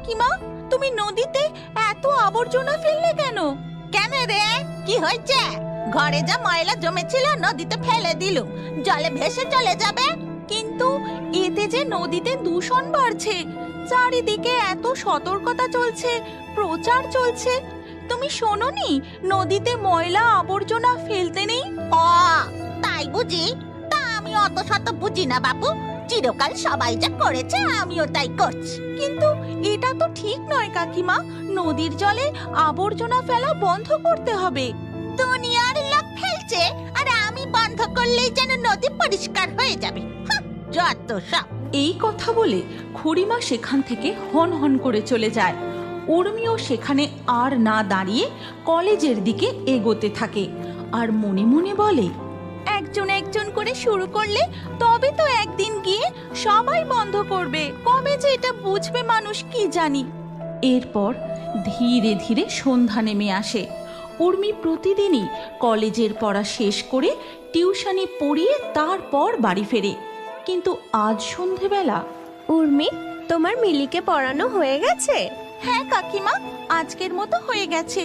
কাকিমা, তুমি নদীতে এত আবর্জনা ফেললে কেন? কেন রে, কি হয়েছে? ঘরে যা ময়লা জমেছিল নদীতে ফেলে দিলুম, জলে ভেসে চলে যাবে। কিন্তু এতে যে নদীতে দূষণ বাড়ছে, চারিদিকে এত সতর্কতা চলছে, প্রচার চলছে। তুমি শোনোনি নদীতে ময়লা আবর্জনা ফেলতে নেই? ও তাই বুঝি? তা আমি অত শত বুঝি না বাবু। চিরকাল সবাই যা করেছে আমিও তাই করছি। কিন্তু এটা তো ঠিক নয় কাকিমা, নদীর জলে আবর্জনা ফেলা বন্ধ করতে হবে। দুনিয়ার লোক ফেলছে আর আমি বন্ধ করলেই যেন নদী পরিষ্কার হয়ে যাবে। যত সব। এই কথা বলে খুড়িমা সেখান থেকে হন হন করে চলে যায়। উর্মিও সেখানে আর না দাঁড়িয়ে কলেজের দিকে এগোতে থাকে আর মনে মনে বলে, একজন একজন করে শুরু করলে তবে তো একদিন গিয়ে সবাই বন্ধ করবে। কবে যে এটা বুঝবে মানুষ কি জানি। এরপর ধীরে ধীরে সন্ধ্যা নেমে আসে। উর্মি প্রতিদিনই কলেজের পড়া শেষ করে টিউশনি পড়িয়ে তারপর বাড়ি ফেরে। কিন্তু আজ সন্ধেবেলা, উর্মি, তোমার মিলিকে পড়ানো হয়ে গেছে? হ্যাঁ কাকিমা, আজকের মতো হয়ে গেছে।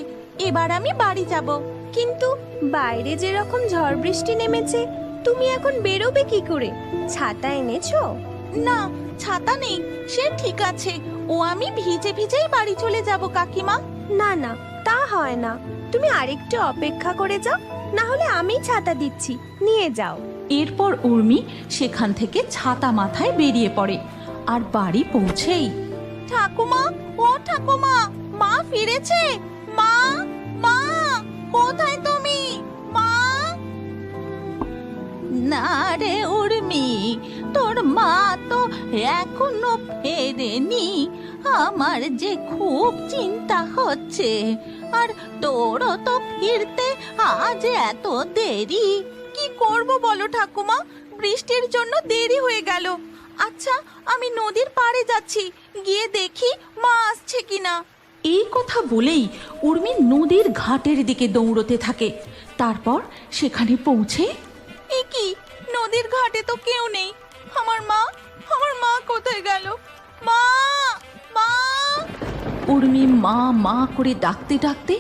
এবার আমি বাড়ি যাব। কিন্তু বাইরে যেরকম ঝড় বৃষ্টি নেমেছে, তুমি এখন বেরোবে কি করে? ছাতা এনেছো? না, ছাতা নেই, সে ঠিক আছে। ও আমি ভিজে ভিজেই বাড়ি চলে যাব কাকিমা। না না, তা হয় না। তুমি আরেকটু অপেক্ষা করে যাও, না হলে আমি ছাতা দিচ্ছি, নিয়ে যাও। এরপর উর্মি সেখান থেকে ছাতা মাথায় বেরিয়ে পড়ে আর বাড়ি পৌঁছেই, ঠাকুমা, ও ঠাকুমা, মা ফিরেছে। মা, মা, কোথায় তুমি? মা! না রে উর্মি, তোর মা তো এখনো ফেরেনি। আমার যে খুব চিন্তা হচ্ছে। আর তোরও তো ফিরতে আজ এত দেরি। কি করব বলো ঠাকুমা, বৃষ্টির জন্য দেরি হয়ে গেল। আচ্ছা, আমি নদীর পাড়ে যাচ্ছি, গিয়ে দেখি মা আসছে কিনা। এই কথা বলেই উর্মি নদীর ঘাটের দিকে দৌড়তে থাকে। তারপর সেখানে পৌঁছে, এ কি, নদীর ঘাটে তো কেউ নেই। আমার মা কোথায় গেল? মা, মা! উর্মি মা মা করে ডাকতে ডাকতে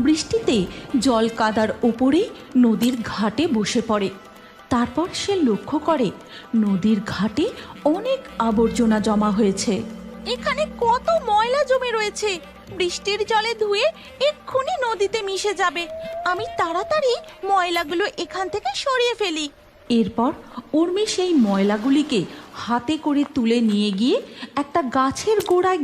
বৃষ্টিতে জল কাদার ওপরেই নদীর ঘাটে বসে পড়ে। তারপর সে লক্ষ্য করে নদীর ঘাটে অনেক আবর্জনা জমা হয়েছে। এখানে কত ময়লা জমে রয়েছে, বৃষ্টির জলে ধুয়ে এক্ষুনি নদীতে মিশে যাবে। আমি তাড়াতাড়ি ময়লাগুলো এখান থেকে সরিয়ে ফেলি। এরপর উর্মি সেই ময়লাগুলিকে হাতে করে তুলে নিয়ে গিয়ে একটা গাছের গোড়ায়